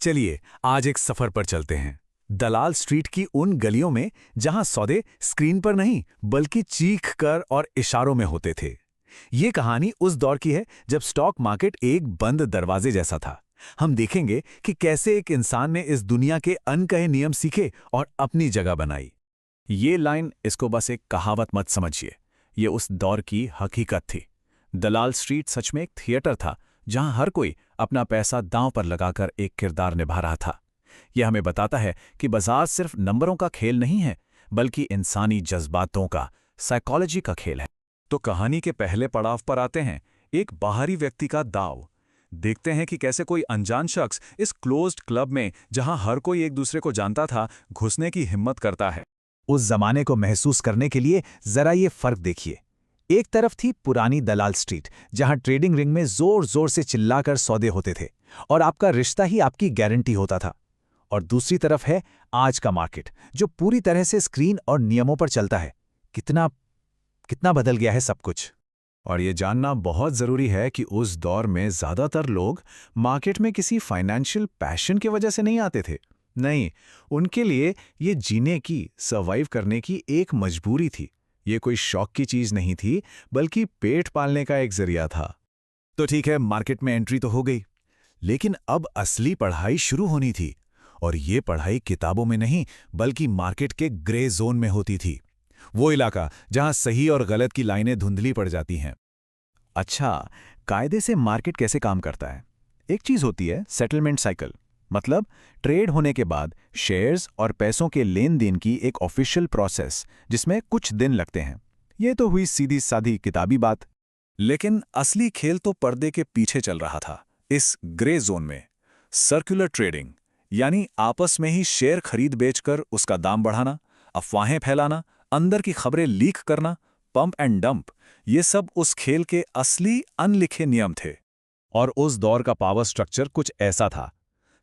चलिए आज एक सफर पर चलते हैं दलाल स्ट्रीट की उन गलियों में जहां सौदे स्क्रीन पर नहीं बल्कि चीख कर और इशारों में होते थे। ये कहानी उस दौर की है जब स्टॉक मार्केट एक बंद दरवाजे जैसा था। हम देखेंगे कि कैसे एक इंसान ने इस दुनिया के अनकहे नियम सीखे और अपनी जगह बनाई। ये लाइन इसको बस एक कहावत मत समझिए, ये उस दौर की हकीकत थी। दलाल स्ट्रीट सच में एक थिएटर था जहां हर कोई अपना पैसा दांव पर लगाकर एक किरदार निभा रहा था। यह हमें बताता है कि बाजार सिर्फ नंबरों का खेल नहीं है, बल्कि इंसानी जज्बातों का, साइकोलॉजी का खेल है। तो कहानी के पहले पड़ाव पर आते हैं, एक बाहरी व्यक्ति का दांव। देखते हैं कि कैसे कोई अनजान शख्स इस क्लोज्ड क्लब में, जहां हर कोई एक दूसरे को जानता था, घुसने की हिम्मत करता है। उस जमाने को महसूस करने के लिए जरा ये फर्क देखिए। एक तरफ थी पुरानी दलाल स्ट्रीट, जहां ट्रेडिंग रिंग में जोर जोर से चिल्लाकर सौदे होते थे और आपका रिश्ता ही आपकी गारंटी होता था। और दूसरी तरफ है आज का मार्केट, जो पूरी तरह से स्क्रीन और नियमों पर चलता है। कितना कितना बदल गया है सब कुछ। और ये जानना बहुत जरूरी है कि उस दौर में ज्यादातर लोग मार्केट में किसी फाइनेंशियल पैशन की वजह से नहीं आते थे। नहीं, उनके लिए ये जीने की, सर्वाइव करने की एक मजबूरी थी। ये कोई शौक की चीज नहीं थी, बल्कि पेट पालने का एक जरिया था। तो ठीक है, मार्केट में एंट्री तो हो गई, लेकिन अब असली पढ़ाई शुरू होनी थी। और ये पढ़ाई किताबों में नहीं, बल्कि मार्केट के ग्रे जोन में होती थी। वो इलाका जहां सही और गलत की लाइनें धुंधली पड़ जाती हैं। अच्छा, कायदे से मार्केट कैसे काम करता है? एक चीज होती है सेटलमेंट साइकिल, मतलब ट्रेड होने के बाद शेयर्स और पैसों के लेन देन की एक ऑफिशियल प्रोसेस, जिसमें कुछ दिन लगते हैं। ये तो हुई सीधी सादी किताबी बात। लेकिन असली खेल तो पर्दे के पीछे चल रहा था, इस ग्रे जोन में। सर्कुलर ट्रेडिंग, यानी आपस में ही शेयर खरीद बेचकर उसका दाम बढ़ाना, अफवाहें फैलाना, अंदर की खबरें लीक करना, पंप एंड डंप, ये सब उस खेल के असली अनलिखे नियम थे। और उस दौर का पावर स्ट्रक्चर कुछ ऐसा था।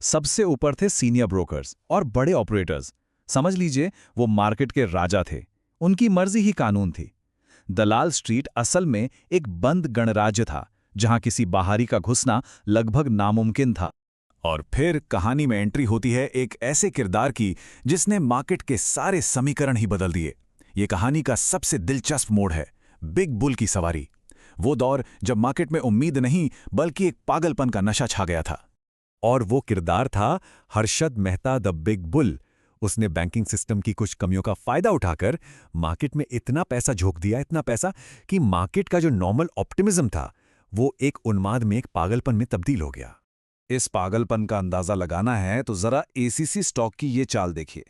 सबसे ऊपर थे सीनियर ब्रोकर्स और बड़े ऑपरेटर्स। समझ लीजिए, वो मार्केट के राजा थे। उनकी मर्जी ही कानून थी। दलाल स्ट्रीट असल में एक बंद गणराज्य था, जहां किसी बाहरी का घुसना लगभग नामुमकिन था। और फिर कहानी में एंट्री होती है एक ऐसे किरदार की जिसने मार्केट के सारे समीकरण ही बदल दिए। ये कहानी का सबसे दिलचस्प मोड़ है, बिग बुल की सवारी। वो दौर जब मार्केट में उम्मीद नहीं, बल्कि एक पागलपन का नशा छा गया था। और वो किरदार था Harshad Mehta the big bull. उसने बैंकिंग सिस्टम की कुछ कमियों का फायदा उठाकर मार्केट में इतना पैसा झोंक दिया, इतना पैसा कि मार्केट का जो नॉर्मल ऑप्टिमिज्म था, वो एक उन्माद में, एक पागलपन में तब्दील हो गया। इस पागलपन का अंदाजा लगाना है तो जरा एसीसी स्टॉक की ये चाल देखिए।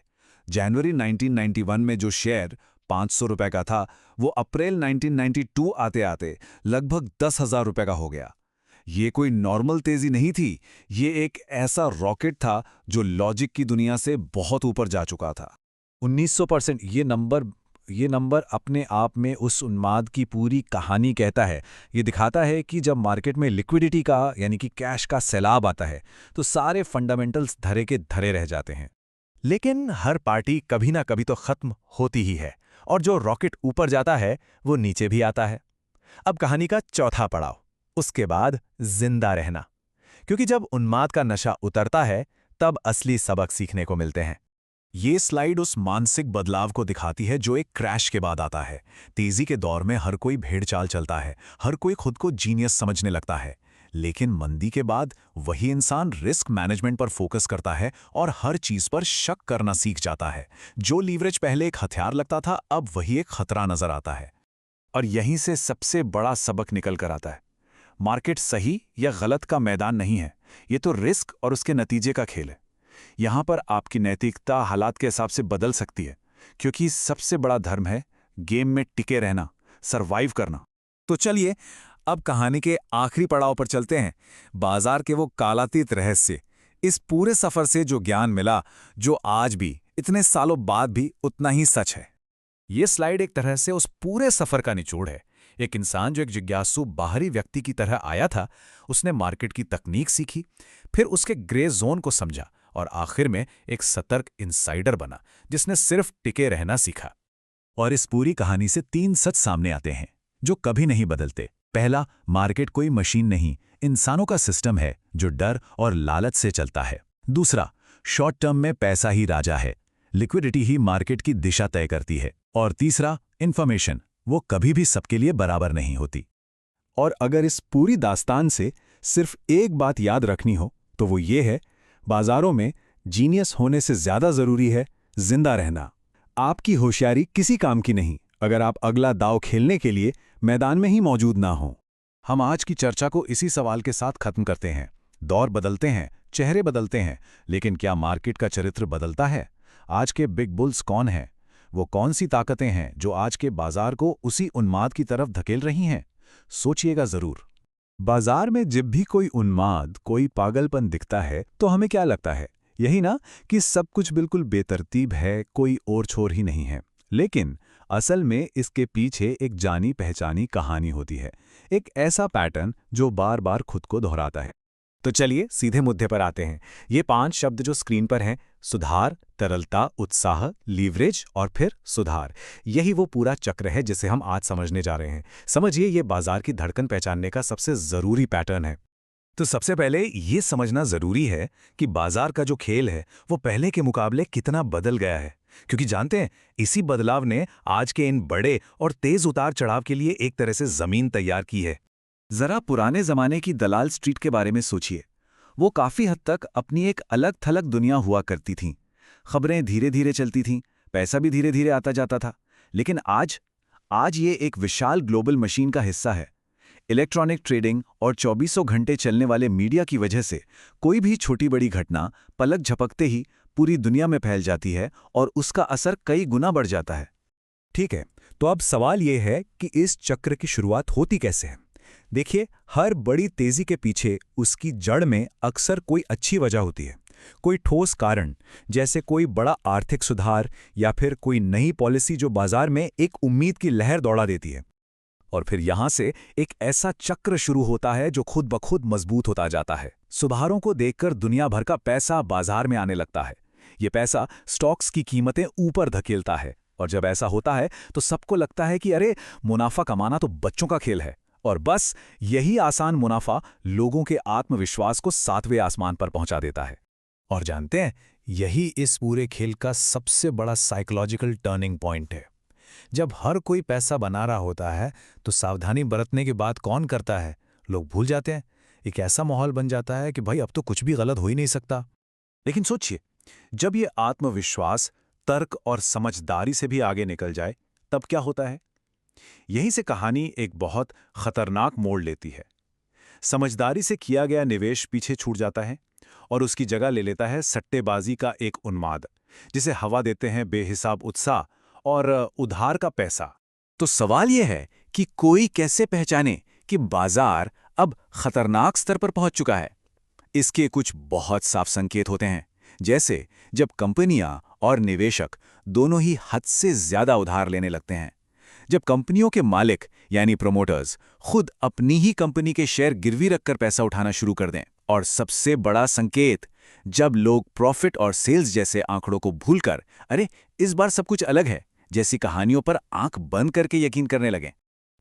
जनवरी 1991 में जो शेयर 500 रुपए का था, वो अप्रैल 1992 आते आते लगभग 10,000 रुपए का हो गया। ये कोई नॉर्मल तेजी नहीं थी, ये एक ऐसा रॉकेट था जो लॉजिक की दुनिया से बहुत ऊपर जा चुका था। 1900%। ये नंबर अपने आप में उस उन्माद की पूरी कहानी कहता है। ये दिखाता है कि जब मार्केट में लिक्विडिटी का, यानी कि कैश का सैलाब आता है, तो सारे फंडामेंटल्स धरे के धरे रह जाते हैं। लेकिन हर पार्टी कभी ना कभी तो खत्म होती ही है, और जो रॉकेट ऊपर जाता है वो नीचे भी आता है। अब कहानी का चौथा पड़ाव, उसके बाद जिंदा रहना। क्योंकि जब उन्माद का नशा उतरता है, तब असली सबक सीखने को मिलते हैं। ये स्लाइड उस मानसिक बदलाव को दिखाती है जो एक क्रैश के बाद आता है। तेजी के दौर में हर कोई भेड़चाल चलता है, हर कोई खुद को जीनियस समझने लगता है। लेकिन मंदी के बाद वही इंसान रिस्क मैनेजमेंट पर फोकस करता है और हर चीज पर शक करना सीख जाता है। जो लीवरेज पहले एक हथियार लगता था, अब वही एक खतरा नजर आता है। और यहीं से सबसे बड़ा सबक निकल कर आता है। मार्केट सही या गलत का मैदान नहीं है, ये तो रिस्क और उसके नतीजे का खेल है। यहां पर आपकी नैतिकता हालात के हिसाब से बदल सकती है, क्योंकि सबसे बड़ा धर्म है गेम में टिके रहना, सरवाइव करना। तो चलिए अब कहानी के आखिरी पड़ाव पर चलते हैं, बाजार के वो कालातीत रहस्य। इस पूरे सफर से जो ज्ञान मिला, जो आज भी, इतने सालों बाद भी उतना ही सच है। ये स्लाइड एक तरह से उस पूरे सफर का निचोड़ है। एक इंसान जो एक जिज्ञासु बाहरी व्यक्ति की तरह आया था, उसने मार्केट की तकनीक सीखी, फिर उसके ग्रे जोन को समझा, और आखिर में एक सतर्क इनसाइडर बना जिसने सिर्फ टिके रहना सीखा। और इस पूरी कहानी से 3 सच सामने आते हैं जो कभी नहीं बदलते। पहला, मार्केट कोई मशीन नहीं, इंसानों का सिस्टम है जो डर और लालच से चलता है। दूसरा, शॉर्ट टर्म में पैसा ही राजा है, लिक्विडिटी ही मार्केट की दिशा तय करती है। और तीसरा, इंफॉर्मेशन, वो कभी भी सबके लिए बराबर नहीं होती। और अगर इस पूरी दास्तान से सिर्फ एक बात याद रखनी हो तो वो ये है, बाजारों में जीनियस होने से ज्यादा जरूरी है जिंदा रहना। आपकी होशियारी किसी काम की नहीं अगर आप अगला दांव खेलने के लिए मैदान में ही मौजूद ना हो। हम आज की चर्चा को इसी सवाल के साथ खत्म करते हैं। दौर बदलते हैं, चेहरे बदलते हैं, लेकिन क्या मार्केट का चरित्र बदलता है? आज के बिग बुल्स कौन हैं? वो कौन सी ताकतें हैं जो आज के बाजार को उसी उन्माद की तरफ धकेल रही हैं? सोचिएगा जरूर। बाजार में जब भी कोई उन्माद, कोई पागलपन दिखता है तो हमें क्या लगता है? यही ना कि सब कुछ बिल्कुल बेतरतीब है, कोई ओर छोर ही नहीं है। लेकिन असल में इसके पीछे एक जानी पहचानी कहानी होती है, एक ऐसा पैटर्न जो बार बार खुद को दोहराता है। तो चलिए सीधे मुद्दे पर आते हैं। ये 5 शब्द जो स्क्रीन पर हैं, सुधार, तरलता, उत्साह, लीवरेज और फिर सुधार, यही वो पूरा चक्र है जिसे हम आज समझने जा रहे हैं। समझिए, ये बाजार की धड़कन पहचानने का सबसे जरूरी पैटर्न है। तो सबसे पहले ये समझना जरूरी है कि बाजार का जो खेल है वो पहले के मुकाबले कितना बदल गया है। क्योंकि जानते हैं, इसी बदलाव ने आज के इन बड़े और तेज उतार चढ़ाव के लिए एक तरह से जमीन तैयार की है। जरा पुराने जमाने की दलाल स्ट्रीट के बारे में सोचिए। वो काफी हद तक अपनी एक अलग थलग दुनिया हुआ करती थीं। खबरें धीरे धीरे चलती थीं, पैसा भी धीरे धीरे आता जाता था। लेकिन आज ये एक विशाल ग्लोबल मशीन का हिस्सा है। इलेक्ट्रॉनिक ट्रेडिंग और 24 घंटे चलने वाले मीडिया की वजह से कोई भी छोटी बड़ी घटना पलक झपकते ही पूरी दुनिया में फैल जाती है और उसका असर कई गुना बढ़ जाता है। ठीक है, तो अब सवाल ये है कि इस चक्र की शुरुआत होती कैसे है? देखिए, हर बड़ी तेजी के पीछे उसकी जड़ में अक्सर कोई अच्छी वजह होती है, कोई ठोस कारण, जैसे कोई बड़ा आर्थिक सुधार या फिर कोई नई पॉलिसी जो बाजार में एक उम्मीद की लहर दौड़ा देती है। और फिर यहां से एक ऐसा चक्र शुरू होता है जो खुद ब खुद मजबूत होता जाता है। सुधारों को देखकर दुनिया भर का पैसा बाजार में आने लगता है। ये पैसा स्टॉक्स की कीमतें ऊपर धकेलता है, और जब ऐसा होता है तो सबको लगता है कि अरे, मुनाफा कमाना तो बच्चों का खेल है। और बस यही आसान मुनाफा लोगों के आत्मविश्वास को 7वें आसमान पर पहुंचा देता है। और जानते हैं, यही इस पूरे खेल का सबसे बड़ा साइकोलॉजिकल टर्निंग पॉइंट है। जब हर कोई पैसा बना रहा होता है तो सावधानी बरतने की बात कौन करता है? लोग भूल जाते हैं। एक ऐसा माहौल बन जाता है कि भाई अब तो कुछ भी गलत हो ही नहीं सकता। लेकिन सोचिए, जब ये आत्मविश्वास तर्क और समझदारी से भी आगे निकल जाए तब क्या होता है? यहीं से कहानी एक बहुत खतरनाक मोड़ लेती है। समझदारी से किया गया निवेश पीछे छूट जाता है और उसकी जगह ले लेता है सट्टेबाजी का एक उन्माद, जिसे हवा देते हैं बेहिसाब उत्साह और उधार का पैसा। तो सवाल यह है कि कोई कैसे पहचाने कि बाजार अब खतरनाक स्तर पर पहुंच चुका है? इसके कुछ बहुत साफ संकेत होते हैं, जैसे जब कंपनियां और निवेशक दोनों ही हद से ज्यादा उधार लेने लगते हैं, जब कंपनियों के मालिक यानी प्रोमोटर्स खुद अपनी ही कंपनी के शेयर गिरवी रखकर पैसा उठाना शुरू कर दें, और सबसे बड़ा संकेत, जब लोग प्रॉफिट और सेल्स जैसे आंकड़ों को भूलकर अरे इस बार सब कुछ अलग है जैसी कहानियों पर आंख बंद करके यकीन करने लगें।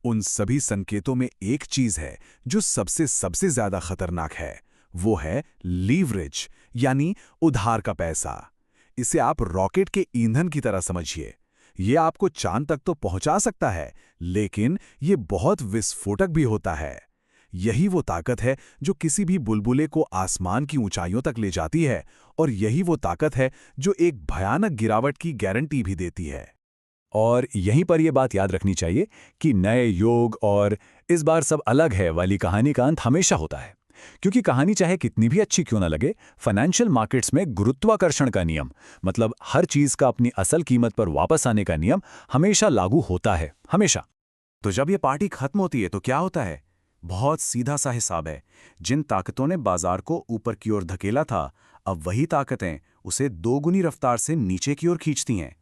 उन सभी संकेतों में एक चीज है जो सबसे ज्यादा खतरनाक है, वो है लीवरेज, यानी उधार का पैसा। इसे आप रॉकेट के ईंधन की तरह समझिए। ये आपको चांद तक तो पहुंचा सकता है, लेकिन ये बहुत विस्फोटक भी होता है। यही वो ताकत है जो किसी भी बुलबुले को आसमान की ऊंचाइयों तक ले जाती है, और यही वो ताकत है जो एक भयानक गिरावट की गारंटी भी देती है। और यहीं पर यह बात याद रखनी चाहिए कि नए योग और इस बार सब अलग है वाली कहानी का अंत हमेशा होता है। क्योंकि कहानी चाहे कितनी भी अच्छी क्यों ना लगे, फाइनेंशियल मार्केट्स में गुरुत्वाकर्षण का नियम, मतलब हर चीज का अपनी असल कीमत पर वापस आने का नियम हमेशा लागू होता है, हमेशा। तो जब ये पार्टी खत्म होती है तो क्या होता है? बहुत सीधा सा हिसाब है। जिन ताकतों ने बाजार को ऊपर की ओर धकेला था, अब वही ताकतें उसे 2 गुनी रफ्तार से नीचे की ओर खींचती हैं।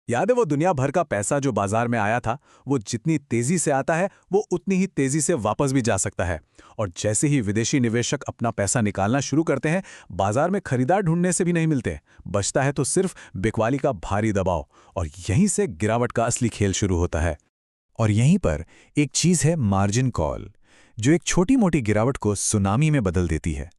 याद है वो दुनिया भर का पैसा जो बाजार में आया था? वो जितनी तेजी से आता है वो उतनी ही तेजी से वापस भी जा सकता है। और जैसे ही विदेशी निवेशक अपना पैसा निकालना शुरू करते हैं, बाजार में खरीदार ढूंढने से भी नहीं मिलते। बचता है तो सिर्फ बिकवाली का भारी दबाव, और यहीं से गिरावट का असली खेल शुरू होता है। और यहीं पर एक चीज है मार्जिन कॉल, जो एक छोटी मोटी गिरावट को सुनामी में बदल देती है।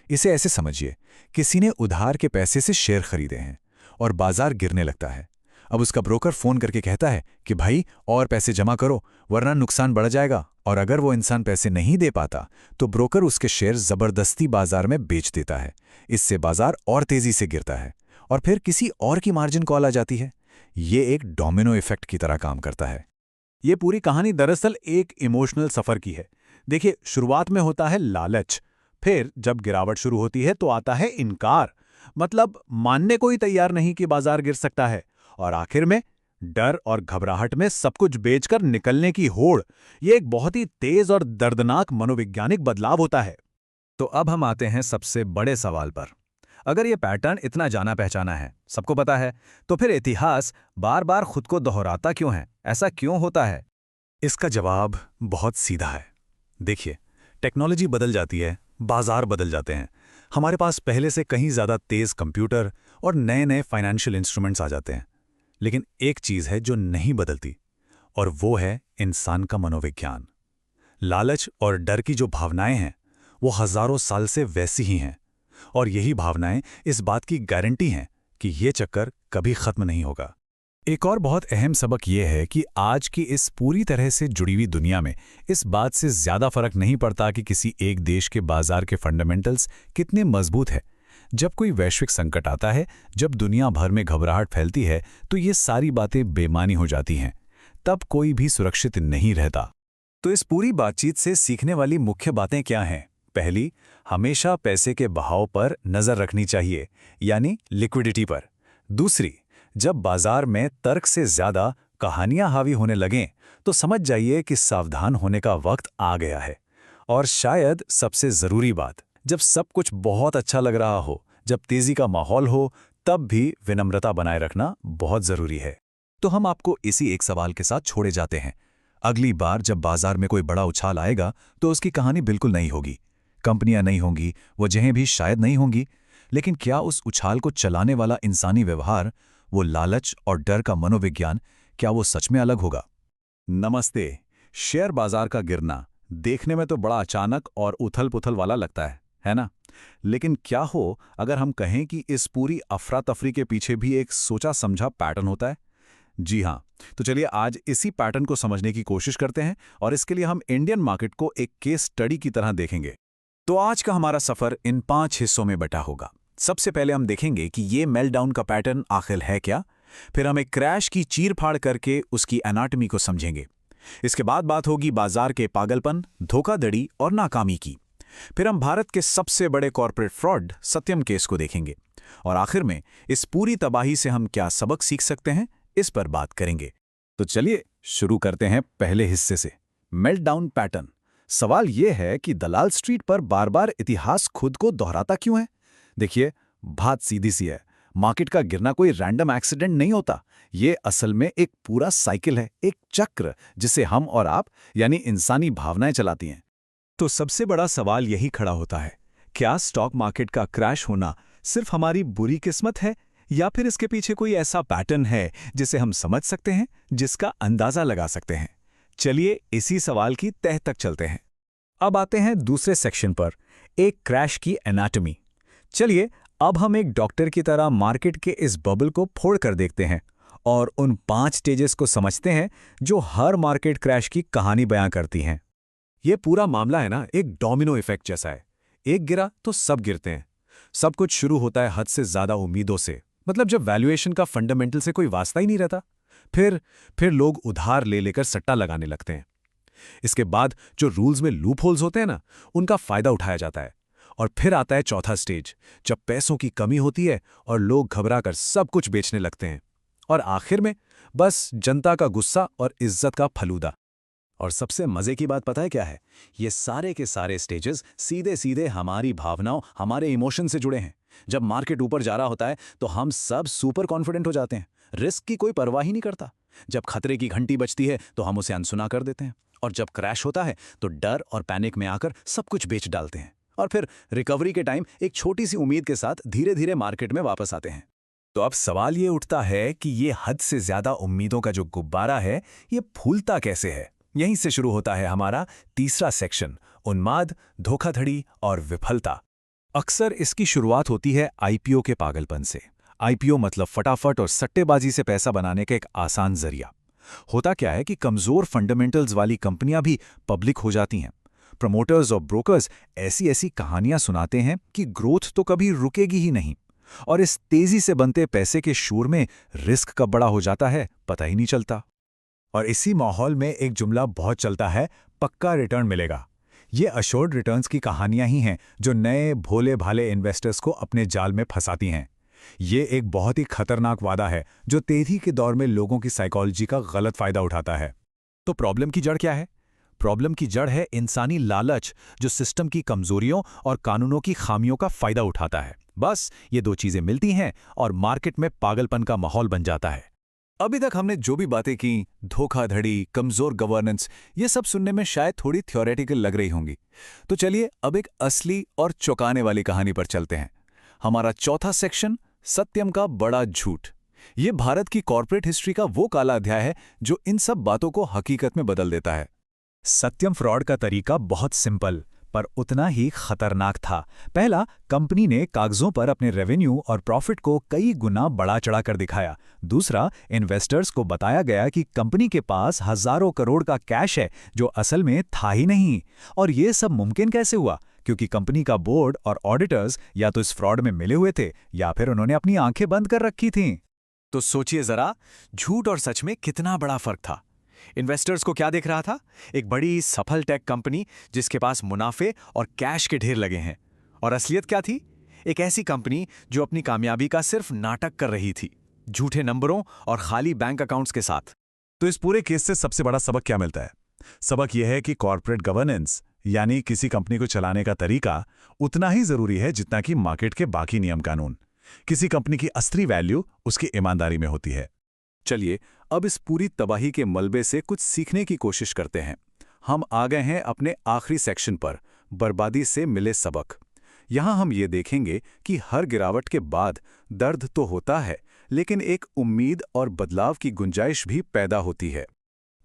इसे ऐसे समझिए, किसी ने उधार के पैसे से शेयर खरीदे हैं और बाजार गिरने लगता है। अब उसका ब्रोकर फोन करके कहता है कि भाई और पैसे जमा करो वरना नुकसान बढ़ जाएगा, और अगर वो इंसान पैसे नहीं दे पाता तो ब्रोकर उसके शेयर जबरदस्ती बाजार में बेच देता है। इससे बाजार और तेजी से गिरता है और फिर किसी और की मार्जिन कॉल आ जाती है। ये एक डोमिनो इफेक्ट की तरह काम करता है। ये पूरी कहानी दरअसल एक इमोशनल सफर की है। देखिए, शुरुआत में होता है लालच, फिर जब गिरावट शुरू होती है तो आता है इनकार, मतलब मानने को ही तैयार नहीं कि बाजार गिर सकता है, और आखिर में डर और घबराहट में सब कुछ बेचकर निकलने की होड़। ये एक बहुत ही तेज और दर्दनाक मनोवैज्ञानिक बदलाव होता है। तो अब हम आते हैं सबसे बड़े सवाल पर। अगर ये पैटर्न इतना जाना पहचाना है, सबको पता है, तो फिर इतिहास बार बार खुद को दोहराता क्यों है? ऐसा क्यों होता है? इसका जवाब बहुत सीधा है। देखिए, टेक्नोलॉजी बदल जाती है, बाजार बदल जाते हैं, हमारे पास पहले से कहीं ज़्यादा तेज़ कंप्यूटर और नए नए फाइनेंशियल इंस्ट्रूमेंट्स आ जाते हैं। लेकिन एक चीज़ है जो नहीं बदलती, और वो है इंसान का मनोविज्ञान। लालच और डर की जो भावनाएं हैं वो हज़ारों साल से वैसी ही हैं, और यही भावनाएं इस बात की गारंटी हैं कि ये चक्कर कभी ख़त्म नहीं होगा। एक और बहुत अहम सबक ये है कि आज की इस पूरी तरह से जुड़ी हुई दुनिया में इस बात से ज़्यादा फर्क नहीं पड़ता कि किसी एक देश के बाजार के फंडामेंटल्स कितने मजबूत हैं। जब कोई वैश्विक संकट आता है, जब दुनिया भर में घबराहट फैलती है, तो ये सारी बातें बेमानी हो जाती हैं। तब कोई भी सुरक्षित नहीं रहता। तो इस पूरी बातचीत से सीखने वाली मुख्य बातें क्या हैं? पहली, हमेशा पैसे के बहाव पर नज़र रखनी चाहिए, यानी लिक्विडिटी पर। दूसरी, जब बाजार में तर्क से ज़्यादा कहानियां हावी होने लगें तो समझ जाइए कि सावधान होने का वक्त आ गया है। और शायद सबसे ज़रूरी बात, जब सब कुछ बहुत अच्छा लग रहा हो, जब तेज़ी का माहौल हो, तब भी विनम्रता बनाए रखना बहुत ज़रूरी है। तो हम आपको इसी एक सवाल के साथ छोड़े जाते हैं। अगली बार जब बाजार में कोई बड़ा उछाल आएगा तो उसकी कहानी बिल्कुल नहीं होगी, कंपनियां नहीं होंगी, वजहें भी शायद नहीं होंगी, लेकिन क्या उस उछाल को चलाने वाला इंसानी व्यवहार, वो लालच और डर का मनोविज्ञान, क्या वो सच में अलग होगा? नमस्ते। शेयर बाजार का गिरना देखने में तो बड़ा अचानक और उथल-पुथल वाला लगता है ना? लेकिन क्या हो अगर हम कहें कि इस पूरी अफरा-तफरी के पीछे भी एक सोचा-समझा पैटर्न होता है? जी हाँ, तो चलिए आज इसी पैटर्न को समझने की कोशिश करते हैं, और इसके लिए हम इंडियन मार्केट को एक केस स्टडी की तरह देखेंगे। तो आज का हमारा सफर इन 5 हिस्सों में बटा होगा। सबसे पहले हम देखेंगे कि ये मेल्टडाउन का पैटर्न आखिर है क्या। फिर हम एक क्रैश की चीर-फाड़ करके उसकी एनाटॉमी को समझेंगे। इसके बाद बात होगी बाजार के पागलपन, धोखाधड़ी और नाकामी की। फिर हम भारत के सबसे बड़े कॉर्पोरेट फ्रॉड सत्यम केस को देखेंगे, और आखिर में इस पूरी तबाही से हम क्या सबक सीख सकते हैं, इस पर बात करेंगे। तो चलिए शुरू करते हैं पहले हिस्से से, मेल्टडाउन पैटर्न। सवाल यह है कि दलाल स्ट्रीट पर बार बार इतिहास खुद को दोहराता क्यों है? देखिए, बात सीधी सी है। मार्केट का गिरना कोई रैंडम एक्सीडेंट नहीं होता। ये असल में एक पूरा साइकिल है, एक चक्र जिसे हम और आप यानी इंसानी भावनाएं चलाती हैं। तो सबसे बड़ा सवाल यही खड़ा होता है, क्या स्टॉक मार्केट का क्रैश होना सिर्फ हमारी बुरी किस्मत है, या फिर इसके पीछे कोई ऐसा पैटर्न है जिसे हम समझ सकते हैं, जिसका अंदाजा लगा सकते हैं? चलिए इसी सवाल की तह तक चलते हैं। अब आते हैं दूसरे सेक्शन पर, एक क्रैश की एनाटॉमी। चलिए अब हम एक डॉक्टर की तरह मार्केट के इस बबल को फोड़ कर देखते हैं और उन 5 स्टेजेस को समझते हैं जो हर मार्केट क्रैश की कहानी बयां करती हैं। ये पूरा मामला है ना, एक डोमिनो इफेक्ट जैसा है। एक गिरा तो सब गिरते हैं। सब कुछ शुरू होता है हद से ज्यादा उम्मीदों से, मतलब जब वैल्यूएशन का फंडामेंटल से कोई वास्ता ही नहीं रहता। फिर लोग उधार ले लेकर सट्टा लगाने लगते हैं। इसके बाद जो रूल्स में लूप होल्स होते हैं ना, उनका फायदा उठाया जाता है। और फिर आता है चौथा स्टेज, जब पैसों की कमी होती है और लोग घबराकर सब कुछ बेचने लगते हैं। और आखिर में बस जनता का गुस्सा और इज्जत का फलूदा। और सबसे मजे की बात पता है क्या है? ये सारे के सारे स्टेजेस सीधे सीधे हमारी भावनाओं, हमारे इमोशन से जुड़े हैं। जब मार्केट ऊपर जा रहा होता है तो हम सब सुपर कॉन्फिडेंट हो जाते हैं, रिस्क की कोई परवाह ही नहीं करता। जब खतरे की घंटी बजती है तो हम उसे अनसुना कर देते हैं, और जब क्रैश होता है तो डर और पैनिक में आकर सब कुछ बेच डालते हैं। और फिर रिकवरी के टाइम एक छोटी सी उम्मीद के साथ धीरे धीरे मार्केट में वापस आते हैं। तो अब सवाल ये उठता है कि ये हद से ज्यादा उम्मीदों का जो गुब्बारा है, ये फूलता कैसे है? यहीं से शुरू होता है हमारा तीसरा सेक्शन, उन्माद, धोखाधड़ी और विफलता। अक्सर इसकी शुरुआत होती है आईपीओ के पागलपन से। आईपीओ मतलब फटाफट और सट्टेबाजी से पैसा बनाने का एक आसान जरिया। होता क्या है कि कमजोर फंडामेंटल्स वाली कंपनियां भी पब्लिक हो जाती हैं। प्रमोटर्स और ब्रोकर्स ऐसी ऐसी कहानियां सुनाते हैं कि ग्रोथ तो कभी रुकेगी ही नहीं, और इस तेजी से बनते पैसे के शोर में रिस्क कब बड़ा हो जाता है पता ही नहीं चलता। और इसी माहौल में एक जुमला बहुत चलता है, पक्का रिटर्न मिलेगा। ये अश्योर्ड रिटर्न्स की कहानियां ही हैं जो नए भोले भाले इन्वेस्टर्स को अपने जाल में फंसाती हैं। ये एक बहुत ही खतरनाक वादा है जो तेजी के दौर में लोगों की साइकोलॉजी का गलत फायदा उठाता है। तो प्रॉब्लम की जड़ क्या है? प्रॉब्लम की जड़ है इंसानी लालच, जो सिस्टम की कमजोरियों और कानूनों की खामियों का फायदा उठाता है। बस ये दो चीजें मिलती हैं और मार्केट में पागलपन का माहौल बन जाता है। अभी तक हमने जो भी बातें की, धोखाधड़ी, कमजोर गवर्नेंस, ये सब सुनने में शायद थोड़ी थ्योरेटिकल लग रही होंगी। तो चलिए अब एक असली और चौंकाने वाली कहानी पर चलते हैं। हमारा चौथा सेक्शन, सत्यम का बड़ा झूठ। ये भारत की कॉर्पोरेट हिस्ट्री का वो काला अध्याय है जो इन सब बातों को हकीकत में बदल देता है। सत्यम फ्रॉड का तरीका बहुत सिंपल पर उतना ही खतरनाक था। पहला, कंपनी ने कागजों पर अपने रेवेन्यू और प्रॉफिट को कई गुना बढ़ा चढ़ाकर दिखाया। दूसरा, इन्वेस्टर्स को बताया गया कि कंपनी के पास हजारों करोड़ का कैश है जो असल में था ही नहीं। और ये सब मुमकिन कैसे हुआ? क्योंकि कंपनी का बोर्ड और ऑडिटर्स या तो इस फ्रॉड में मिले हुए थे या फिर उन्होंने अपनी आंखें बंद कर रखी थीं। तो सोचिए जरा, झूठ और सच में कितना बड़ा फर्क था। इन्वेस्टर्स को क्या दिख रहा था? एक बड़ी सफल टेक कंपनी जिसके पास मुनाफे और कैश के ढेर लगे हैं। और असलियत क्या थी? एक ऐसी कंपनी जो अपनी कामयाबी का सिर्फ नाटक कर रही थी, झूठे नंबरों और खाली बैंक अकाउंट्स के साथ। तो इस पूरे केस से सबसे बड़ा सबक क्या मिलता है? सबक यह है कि कॉर्पोरेट गवर्नेंस यानी किसी कंपनी को चलाने का तरीका उतना ही जरूरी है जितना कि मार्केट के बाकी नियम कानून। किसी कंपनी की असली वैल्यू उसकी ईमानदारी में होती है। चलिए अब इस पूरी तबाही के मलबे से कुछ सीखने की कोशिश करते हैं। हम आ गए हैं अपने आखिरी सेक्शन पर, बर्बादी से मिले सबक। यहां हम ये देखेंगे कि हर गिरावट के बाद दर्द तो होता है, लेकिन एक उम्मीद और बदलाव की गुंजाइश भी पैदा होती है।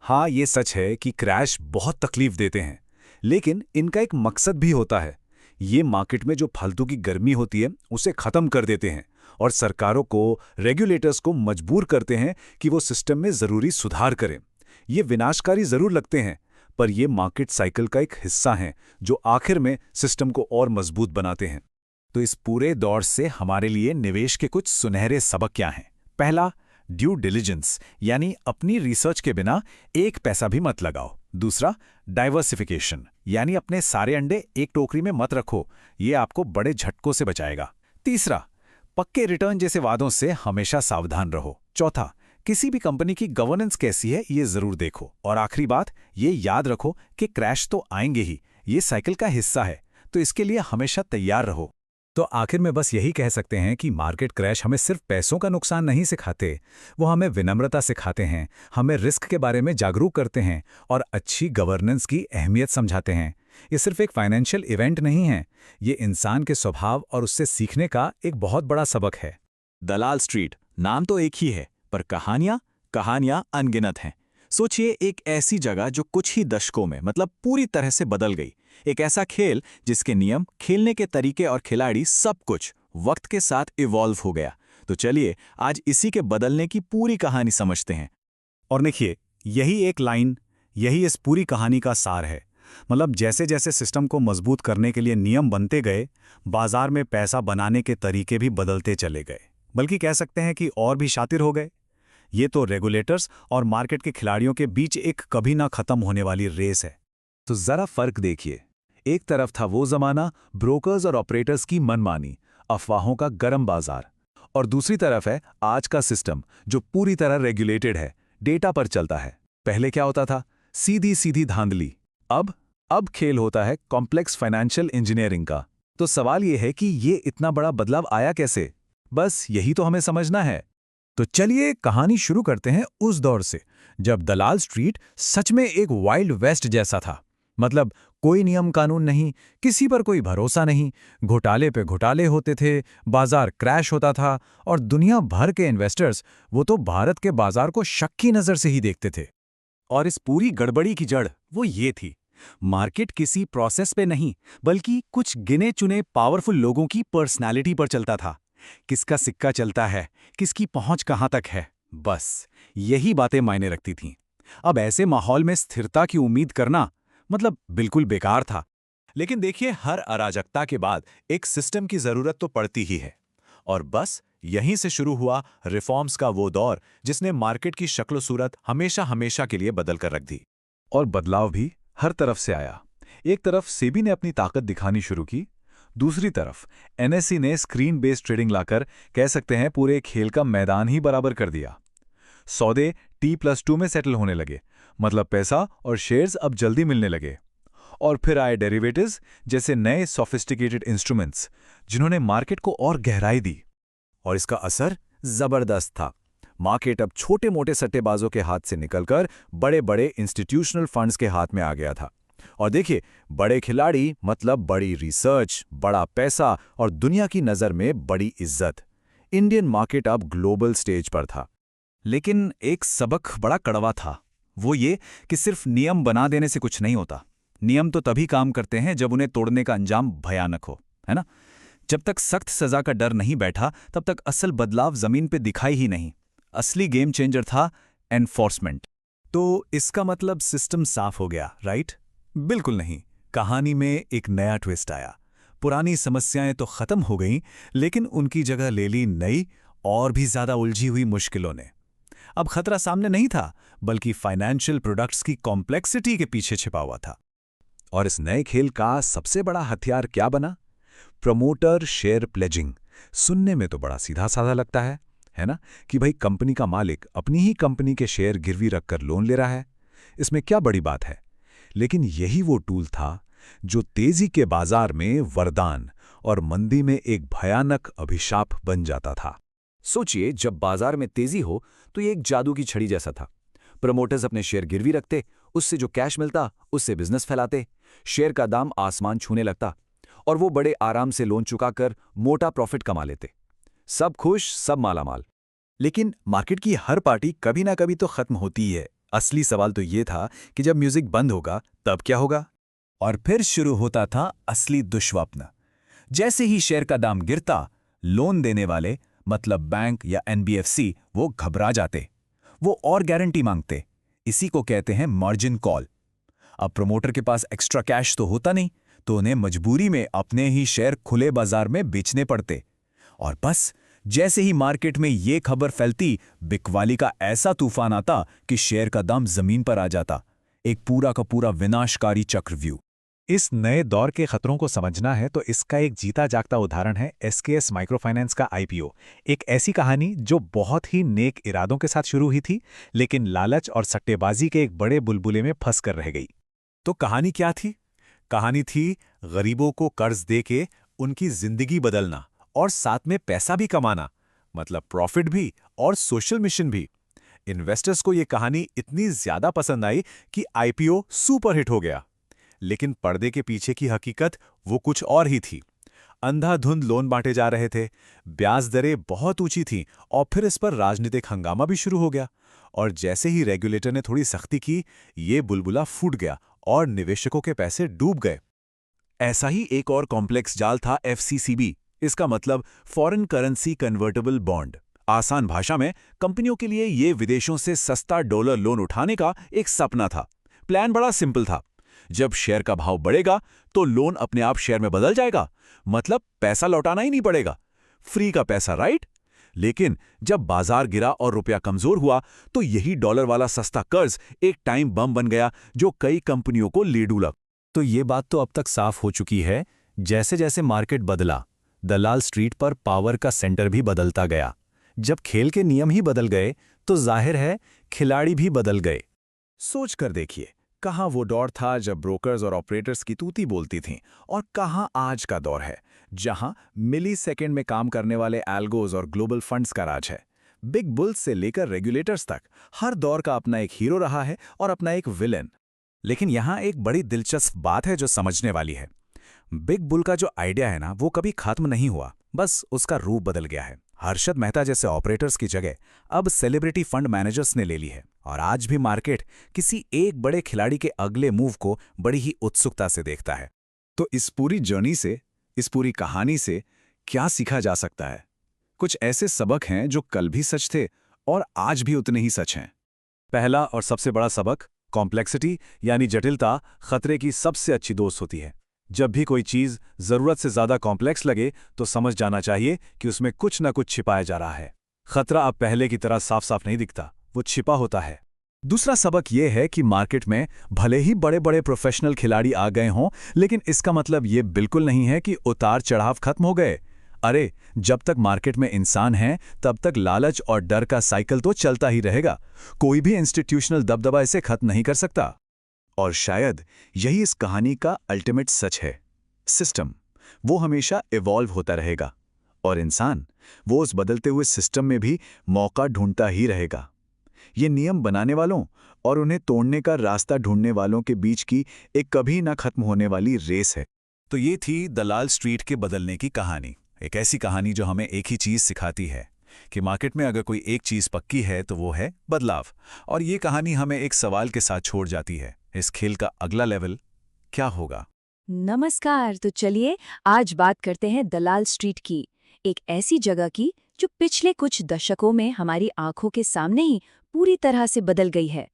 हाँ, ये सच है कि क्रैश बहुत तकलीफ देते हैं, लेकिन इनका एक मकसद भी होता है। ये मार्केट में जो फालतू की गर्मी होती है उसे खत्म कर देते हैं और सरकारों को, रेगुलेटर्स को मजबूर करते हैं कि वो सिस्टम में जरूरी सुधार करें। ये विनाशकारी जरूर लगते हैं, पर ये मार्केट साइकिल का एक हिस्सा हैं जो आखिर में सिस्टम को और मजबूत बनाते हैं। तो इस पूरे दौर से हमारे लिए निवेश के कुछ सुनहरे सबक क्या हैं? पहला, ड्यू डिलिजेंस, यानी अपनी रिसर्च के बिना एक पैसा भी मत लगाओ। दूसरा, डाइवर्सिफिकेशन, यानी अपने सारे अंडे एक टोकरी में मत रखो, ये आपको बड़े झटकों से बचाएगा। तीसरा, पक्के रिटर्न जैसे वादों से हमेशा सावधान रहो। चौथा, किसी भी कंपनी की गवर्नेंस कैसी है ये जरूर देखो। और आखिरी बात, ये याद रखो कि क्रैश तो आएंगे ही, ये साइकिल का हिस्सा है, तो इसके लिए हमेशा तैयार रहो। तो आखिर में बस यही कह सकते हैं कि मार्केट क्रैश हमें सिर्फ पैसों का नुकसान नहीं सिखाते, वो हमें विनम्रता सिखाते हैं, हमें रिस्क के बारे में जागरूक करते हैं और अच्छी गवर्नेंस की अहमियत समझाते हैं। ये सिर्फ एक फाइनेंशियल इवेंट नहीं है, ये इंसान के स्वभाव और उससे सीखने का एक बहुत बड़ा सबक है। दलाल स्ट्रीट नाम तो एक ही है, पर कहानियां अनगिनत हैं। सोचिए, एक ऐसी जगह जो कुछ ही दशकों में मतलब पूरी तरह से बदल गई। एक ऐसा खेल जिसके नियम, खेलने के तरीके और खिलाड़ी सब कुछ वक्त के साथ इवॉल्व हो गया। तो चलिए आज इसी के बदलने की पूरी कहानी समझते हैं। और देखिए, यही एक लाइन, यही इस पूरी कहानी का सार है। मतलब जैसे जैसे सिस्टम को मजबूत करने के लिए नियम बनते गए, बाजार में पैसा बनाने के तरीके भी बदलते चले गए, बल्कि कह सकते हैं कि और भी शातिर हो गए। ये तो रेगुलेटर्स और मार्केट के खिलाड़ियों के बीच एक कभी ना खत्म होने वाली रेस है। तो जरा फर्क देखिए, एक तरफ था वो जमाना ब्रोकर्स और ऑपरेटर्स की मनमानी, अफवाहों का गर्म बाजार, और दूसरी तरफ है आज का सिस्टम जो पूरी तरह रेगुलेटेड है, डेटा पर चलता है। पहले क्या होता था? सीधी सीधी धांधली। अब खेल होता है कॉम्प्लेक्स फाइनेंशियल इंजीनियरिंग का। तो सवाल यह है कि ये इतना बड़ा बदलाव आया कैसे? बस यही तो हमें समझना है। तो चलिए कहानी शुरू करते हैं उस दौर से जब दलाल स्ट्रीट सच में एक वाइल्ड वेस्ट जैसा था। मतलब कोई नियम कानून नहीं, किसी पर कोई भरोसा नहीं, घोटाले पे घोटाले होते थे, बाजार क्रैश होता था और दुनिया भर के इन्वेस्टर्स वो तो भारत के बाजार को शक की नजर से ही देखते थे। और इस पूरी गड़बड़ी की जड़ वो ये थी मार्केट किसी प्रोसेस पे नहीं, बल्कि कुछ गिने चुने पावरफुल लोगों की पर्सनालिटी पर चलता था। किसका सिक्का चलता है, किसकी पहुंच कहां तक है, बस यही बातें मायने रखती थीं। अब ऐसे माहौल में स्थिरता की उम्मीद करना मतलब बिल्कुल बेकार था। लेकिन देखिए, हर अराजकता के बाद एक सिस्टम की जरूरत तो पड़ती ही है। और बस यहीं से शुरू हुआ रिफॉर्म्स का वो दौर जिसने मार्केट की शक्ल सूरत हमेशा हमेशा के लिए बदल कर रख दी। और बदलाव भी हर तरफ से आया। एक तरफ सेबी ने अपनी ताकत दिखानी शुरू की, दूसरी तरफ एनएसई ने स्क्रीन बेस्ड ट्रेडिंग लाकर कह सकते हैं पूरे खेल का मैदान ही बराबर कर दिया। सौदे T+2 में सेटल होने लगे, मतलब पैसा और शेयर्स अब जल्दी मिलने लगे। और फिर आए डेरिवेटिव्स जैसे नए सोफिस्टिकेटेड इंस्ट्रूमेंट्स, जिन्होंने मार्केट को और गहराई दी। और इसका असर जबरदस्त था। मार्केट अब छोटे मोटे सट्टेबाजों के हाथ से निकलकर बड़े बड़े इंस्टीट्यूशनल फंड्स के हाथ में आ गया था। और देखिए, बड़े खिलाड़ी मतलब बड़ी रिसर्च, बड़ा पैसा और दुनिया की नज़र में बड़ी इज्जत। इंडियन मार्केट अब ग्लोबल स्टेज पर था। लेकिन एक सबक बड़ा कड़वा था, वो ये कि सिर्फ नियम बना देने से कुछ नहीं होता। नियम तो तभी काम करते हैं जब उन्हें तोड़ने का अंजाम भयानक हो, है ना? जब तक सख्त सजा का डर नहीं बैठा, तब तक असल बदलाव जमीन पे दिखाई ही नहीं। असली गेम चेंजर था एनफोर्समेंट। तो इसका मतलब सिस्टम साफ हो गया, राइट? बिल्कुल नहीं। कहानी में एक नया ट्विस्ट आया। पुरानी समस्याएं तो खत्म हो गईं, लेकिन उनकी जगह ले ली नई और भी ज्यादा उलझी हुई मुश्किलों ने। अब खतरा सामने नहीं था, बल्कि फाइनेंशियल प्रोडक्ट्स की कॉम्प्लेक्सिटी के पीछे छिपा हुआ था। और इस नए खेल का सबसे बड़ा हथियार क्या बना? Promoter share pledging. सुनने में तो बड़ा सीधा साधा लगता है ना? कि भाई कंपनी का मालिक अपनी ही कंपनी के शेयर गिरवी रखकर लोन ले रहा है। इसमें क्या बड़ी बात है? लेकिन यही वो टूल था जो तेजी के बाजार में वरदान और मंदी में एक भयानक अभिशाप बन जाता था। सोचिए, जब बाजार में तेजी हो तो ये एक जादू की छड़ी जैसा था। प्रमोटर्स अपने शेयर गिरवी रखते, उससे जो कैश मिलता उससे बिजनेस फैलाते, शेयर का दाम आसमान छूने लगता और वो बड़े आराम से लोन चुकाकर मोटा प्रॉफिट कमा लेते। सब खुश, सब मालामाल। लेकिन मार्केट की हर पार्टी कभी ना कभी तो खत्म होती ही है। असली सवाल तो ये था कि जब म्यूजिक बंद होगा तब क्या होगा? और फिर शुरू होता था असली दुष्स्वप्न। जैसे ही शेयर का दाम गिरता, लोन देने वाले मतलब बैंक या एनबीएफसी वो घबरा जाते। वो और गारंटी मांगते। इसी को कहते हैं मार्जिन कॉल। अब प्रमोटर के पास एक्स्ट्रा कैश तो होता नहीं, तो उन्हें मजबूरी में अपने ही शेयर खुले बाजार में बेचने पड़ते। और बस जैसे ही मार्केट में ये खबर फैलती, बिकवाली का ऐसा तूफान आता कि शेयर का दाम जमीन पर आ जाता। एक पूरा का पूरा विनाशकारी चक्रव्यूह। इस नए दौर के खतरों को समझना है तो इसका एक जीता जागता उदाहरण है एसकेएस माइक्रोफाइनेंस का आईपीओ। एक ऐसी कहानी जो बहुत ही नेक इरादों के साथ शुरू हुई थी, लेकिन लालच और सट्टेबाजी के एक बड़े बुलबुले में फंस कर रह गई। तो कहानी क्या थी? कहानी थी गरीबों को कर्ज देके उनकी जिंदगी बदलना और साथ में पैसा भी कमाना, मतलब प्रॉफिट भी और सोशल मिशन भी। इन्वेस्टर्स को यह कहानी इतनी ज्यादा पसंद आई कि आईपीओ सुपरहिट हो गया। लेकिन पर्दे के पीछे की हकीकत वो कुछ और ही थी। अंधाधुंध लोन बांटे जा रहे थे, ब्याज दरें बहुत ऊंची थीं और फिर इस पर राजनीतिक हंगामा भी शुरू हो गया। और जैसे ही रेगुलेटर ने थोड़ी सख्ती की, ये बुलबुला फूट गया और निवेशकों के पैसे डूब गए। ऐसा ही एक और कॉम्प्लेक्स जाल था एफसीसीबी। इसका मतलब फॉरेन करेंसी कन्वर्टेबल बॉन्ड। आसान भाषा में कंपनियों के लिए ये विदेशों से सस्ता डॉलर लोन उठाने का एक सपना था। प्लान बड़ा सिंपल था। जब शेयर का भाव बढ़ेगा तो लोन अपने आप शेयर में बदल जाएगा, मतलब पैसा लौटाना ही नहीं पड़ेगा। फ्री का पैसा, राइट? लेकिन जब बाजार गिरा और रुपया कमजोर हुआ तो यही डॉलर वाला सस्ता कर्ज एक टाइम बम बन गया जो कई कंपनियों को ले डूला। तो ये बात तो अब तक साफ हो चुकी है, जैसे जैसे मार्केट बदला, दलाल स्ट्रीट पर पावर का सेंटर भी बदलता गया। जब खेल के नियम ही बदल गए तो जाहिर है खिलाड़ी भी बदल गए। सोच कर देखिए, कहाँ वो दौर था जब ब्रोकर्स और ऑपरेटर्स की तूती बोलती थीं, और कहाँ आज का दौर है जहां मिली सेकेंड में काम करने वाले एल्गोज और ग्लोबल फंड्स का राज है। बिग बुल्स से लेकर रेगुलेटर्स तक हर दौर का अपना एक हीरो रहा है और अपना एक विलेन। लेकिन यहाँ एक बड़ी दिलचस्प बात है जो समझने वाली है। बिग बुल का जो आइडिया है ना, वो कभी खत्म नहीं हुआ, बस उसका रूप बदल गया है। हर्षद मेहता जैसे ऑपरेटर्स की जगह अब सेलिब्रिटी फंड मैनेजर्स ने ले ली है और आज भी मार्केट किसी एक बड़े खिलाड़ी के अगले मूव को बड़ी ही उत्सुकता से देखता है। तो इस पूरी जर्नी से, इस पूरी कहानी से क्या सीखा जा सकता है? कुछ ऐसे सबक हैं जो कल भी सच थे और आज भी उतने ही सच हैं। पहला और सबसे बड़ा सबक, कॉम्प्लेक्सिटी यानी जटिलता खतरे की सबसे अच्छी दोस्त होती है। जब भी कोई चीज जरूरत से ज्यादा कॉम्प्लेक्स लगे तो समझ जाना चाहिए कि उसमें कुछ न कुछ छिपाया जा रहा है। खतरा अब पहले की तरह साफ साफ नहीं दिखता, वो छिपा होता है। दूसरा सबक यह है कि मार्केट में भले ही बड़े बड़े प्रोफेशनल खिलाड़ी आ गए हों, लेकिन इसका मतलब ये बिल्कुल नहीं है कि उतार चढ़ाव खत्म हो गए। अरे, जब तक मार्केट में इंसान हैं तब तक लालच और डर का साइकिल तो चलता ही रहेगा। कोई भी इंस्टीट्यूशनल दबदबा इसे खत्म नहीं कर सकता। और शायद यही इस कहानी का अल्टीमेट सच है। सिस्टम वो हमेशा इवॉल्व होता रहेगा और इंसान वो उस बदलते हुए सिस्टम में भी मौका ढूंढता ही रहेगा। ये नियम बनाने वालों और उन्हें तोड़ने का रास्ता ढूंढने वालों के बीच की एक कभी ना खत्म होने वाली रेस है। तो ये थी दलाल स्ट्रीट के बदलने की कहानी। एक ऐसी कहानी जो हमें एक ही चीज सिखाती है कि मार्केट में अगर कोई एक चीज पक्की है तो वो है बदलाव। और ये कहानी हमें एक सवाल के साथ छोड़ जाती है, इस खेल का अगला लेवल क्या होगा? नमस्कार। तो चलिए आज बात करते हैं दलाल स्ट्रीट की, एक ऐसी जगह की जो पिछले कुछ दशकों में हमारी आंखों के सामने ही पूरी तरह से बदल गई है।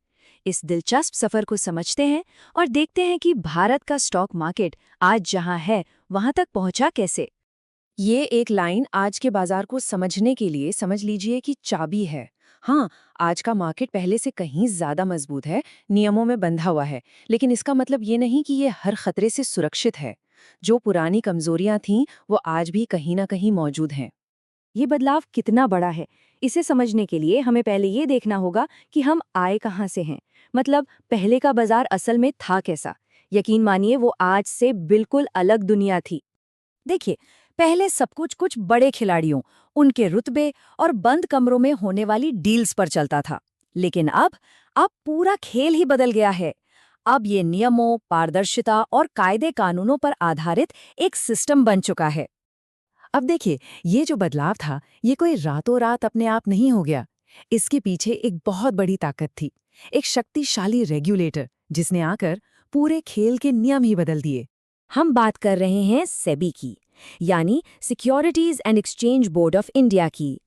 इस दिलचस्प सफर को समझते हैं और देखते हैं कि भारत का स्टॉक मार्केट आज जहां है वहां तक पहुंचा कैसे। ये एक लाइन आज के बाजार को समझने के लिए समझ लीजिए कि चाबी है। हाँ, आज का मार्केट पहले से कहीं ज्यादा मजबूत है, नियमों में बंधा हुआ है, लेकिन इसका मतलब ये नहीं कि ये हर खतरे से सुरक्षित है। जो पुरानी कमजोरियां थीं, वो आज भी कहीं ना कहीं मौजूद हैं। ये बदलाव कितना बड़ा है, इसे समझने के लिए हमें पहले ये देखना होगा कि हम आए कहाँ से हैं। मतलब पहले का बाजार असल में था कैसा। यकीन मानिए वो आज से बिल्कुल अलग दुनिया थी। देखिए, पहले सब कुछ बड़े खिलाड़ियों, उनके रुतबे और बंद कमरों में होने वाली डील्स पर चलता था। लेकिन अब पूरा खेल ही बदल गया है। अब ये नियमों, पारदर्शिता और कायदे कानूनों पर आधारित एक सिस्टम बन चुका है। अब देखिए, ये जो बदलाव था, ये कोई रातों रात अपने आप नहीं हो गया। इसके पीछे एक बहुत बड़ी ताकत थी, एक शक्तिशाली रेगुलेटर जिसने आकर पूरे खेल के नियम ही बदल दिए। हम बात कर रहे हैं सेबी की, यानी securities and exchange board of India की।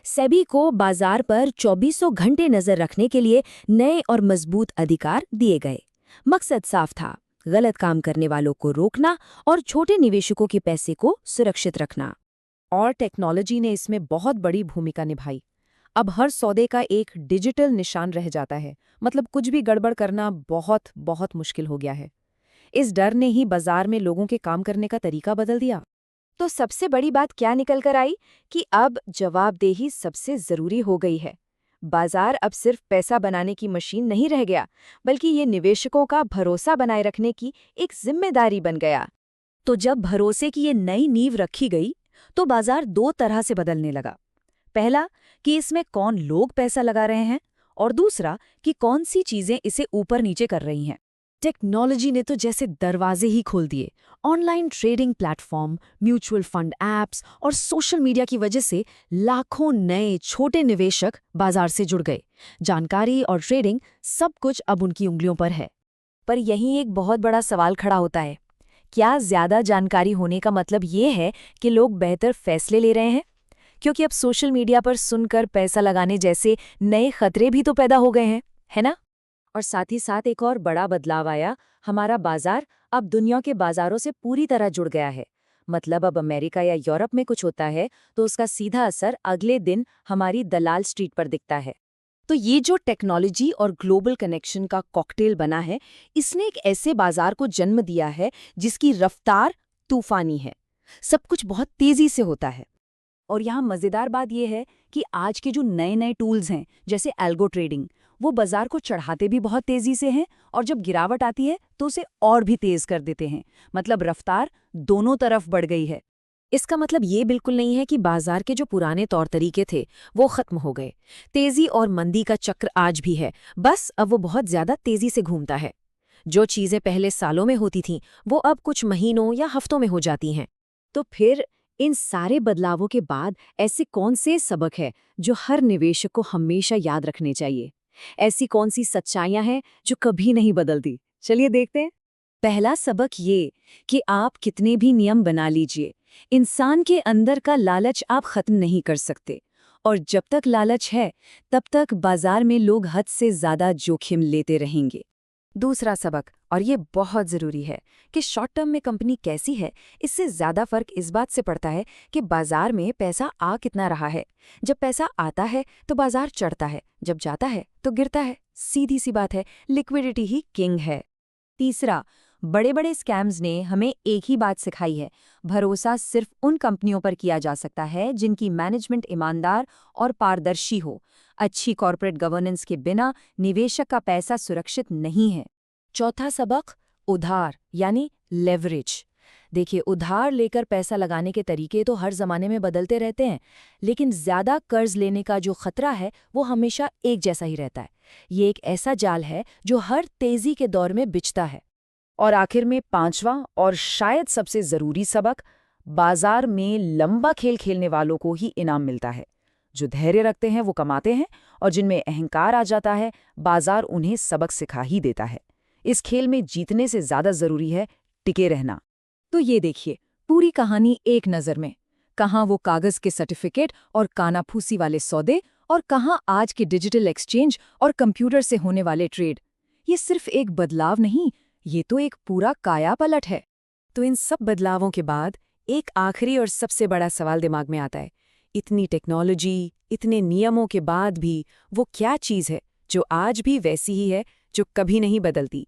सेबी को बाजार पर 2400 घंटे नजर रखने के लिए नए और मजबूत अधिकार दिए गए। मकसद साफ था, गलत काम करने वालों को रोकना और छोटे निवेशकों के पैसे को सुरक्षित रखना। और टेक्नोलॉजी ने इसमें बहुत बड़ी भूमिका निभाई। अब हर सौदे का एक डिजिटल निशान रह जाता है, मतलब कुछ भी गड़बड़ करना बहुत बहुत मुश्किल हो गया है। इस डर ने ही बाजार में लोगों के काम करने का तरीका बदल दिया। तो सबसे बड़ी बात क्या निकल कर आई कि अब जवाबदेही सबसे जरूरी हो गई है। बाजार अब सिर्फ पैसा बनाने की मशीन नहीं रह गया, बल्कि ये निवेशकों का भरोसा बनाए रखने की एक जिम्मेदारी बन गया। तो जब भरोसे की ये नई नींव रखी गई, तो बाजार दो तरह से बदलने लगा। पहला कि इसमें कौन लोग पैसा लगा रहे हैं, और दूसरा कि कौन सी चीजें इसे ऊपर नीचे कर रही हैं। टेक्नोलॉजी ने तो जैसे दरवाजे ही खोल दिए। Online trading platform, mutual fund apps और सोशल मीडिया की वजह से लाखों नए छोटे निवेशक बाजार से जुड़ गए। जानकारी और ट्रेडिंग सब कुछ अब उनकी उंगलियों पर है। पर यहीं एक बहुत बड़ा सवाल खड़ा होता है, क्या ज्यादा जानकारी होने का मतलब ये है कि लोग बेहतर फैसले ले रहे हैं? क्योंकि अब सोशल मीडिया पर सुनकर पैसा लगाने जैसे नए खतरे भी तो पैदा हो गए हैं, है ना? और साथ ही साथ एक और बड़ा बदलाव आया, हमारा बाजार अब दुनिया के बाजारों से पूरी तरह जुड़ गया है। मतलब अब अमेरिका या यूरोप में कुछ होता है तो उसका सीधा असर अगले दिन हमारी दलाल स्ट्रीट पर दिखता है। तो ये जो टेक्नोलॉजी और ग्लोबल कनेक्शन का कॉकटेल बना है, इसने एक ऐसे बाजार को जन्म दिया है जिसकी रफ्तार तूफानी है। सब कुछ बहुत तेजी से होता है। और यहाँ मजेदार बात यह है कि आज के जो नए नए टूल्स हैं, जैसे एल्गो ट्रेडिंग, वो बाजार को चढ़ाते भी बहुत तेजी से हैं और जब गिरावट आती है तो उसे और भी तेज कर देते हैं। मतलब रफ्तार दोनों तरफ बढ़ गई है। इसका मतलब ये बिल्कुल नहीं है कि बाजार के जो पुराने तौर तरीके थे वो खत्म हो गए। तेजी और मंदी का चक्र आज भी है, बस अब वो बहुत ज्यादा तेजी से घूमता है। जो चीजें पहले सालों में होती थीं, वो अब कुछ महीनों या हफ्तों में हो जाती हैं। तो फिर इन सारे बदलावों के बाद ऐसे कौन से सबक है जो हर निवेशक को हमेशा याद रखने चाहिए? ऐसी कौन सी सच्चाइयां हैं जो कभी नहीं बदलती? चलिए देखते हैं। पहला सबक ये कि आप कितने भी नियम बना लीजिए, इंसान के अंदर का लालच आप खत्म नहीं कर सकते। और जब तक लालच है, तब तक बाजार में लोग हद से ज्यादा जोखिम लेते रहेंगे। दूसरा सबक, और ये बहुत ज़रूरी है, कि शॉर्ट टर्म में कंपनी कैसी है, इससे ज़्यादा फर्क इस बात से पड़ता है कि बाजार में पैसा आ कितना रहा है। जब पैसा आता है तो बाजार चढ़ता है, जब जाता है तो गिरता है। सीधी सी बात है, लिक्विडिटी ही किंग है। तीसरा, बड़े बड़े स्कैम्स ने हमें एक ही बात सिखाई है, भरोसा सिर्फ उन कंपनियों पर किया जा सकता है जिनकी मैनेजमेंट ईमानदार और पारदर्शी हो। अच्छी कॉर्पोरेट गवर्नेंस के बिना निवेशक का पैसा सुरक्षित नहीं है। चौथा सबक, उधार यानी लेवरेज। देखिए, उधार लेकर पैसा लगाने के तरीके तो हर जमाने में बदलते रहते हैं, लेकिन ज्यादा कर्ज लेने का जो खतरा है वो हमेशा एक जैसा ही रहता है। ये एक ऐसा जाल है जो हर तेजी के दौर में बिछता है। और आखिर में पांचवा और शायद सबसे जरूरी सबक, बाजार में लंबा खेल खेलने वालों को ही इनाम मिलता है। जो धैर्य रखते हैं वो कमाते हैं, और जिनमें अहंकार आ जाता है, बाजार उन्हें सबक सिखा ही देता है। इस खेल में जीतने से ज्यादा जरूरी है टिके रहना। तो ये देखिए, पूरी कहानी एक नज़र में। कहाँ वो कागज के सर्टिफिकेट और कानाफूसी वाले सौदे, और कहाँ आज के डिजिटल एक्सचेंज और कंप्यूटर से होने वाले ट्रेड। ये सिर्फ एक बदलाव नहीं, ये तो एक पूरा कायापलट है। तो इन सब बदलावों के बाद एक आखिरी और सबसे बड़ा सवाल दिमाग में आता है, इतनी टेक्नोलॉजी, इतने नियमों के बाद भी वो क्या चीज़ है जो आज भी वैसी ही है, जो कभी नहीं बदलती?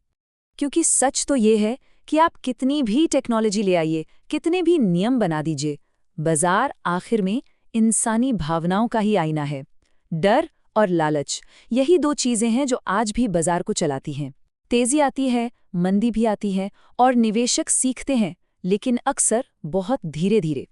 क्योंकि सच तो ये है कि आप कितनी भी टेक्नोलॉजी ले आइए, कितने भी नियम बना दीजिए, बाजार आखिर में इंसानी भावनाओं का ही आईना है। डर और लालच, यही दो चीज़ें हैं जो आज भी बाजार को चलाती हैं। तेजी आती है, मंदी भी आती है, और निवेशक सीखते हैं, लेकिन अक्सर बहुत धीरे धीरे।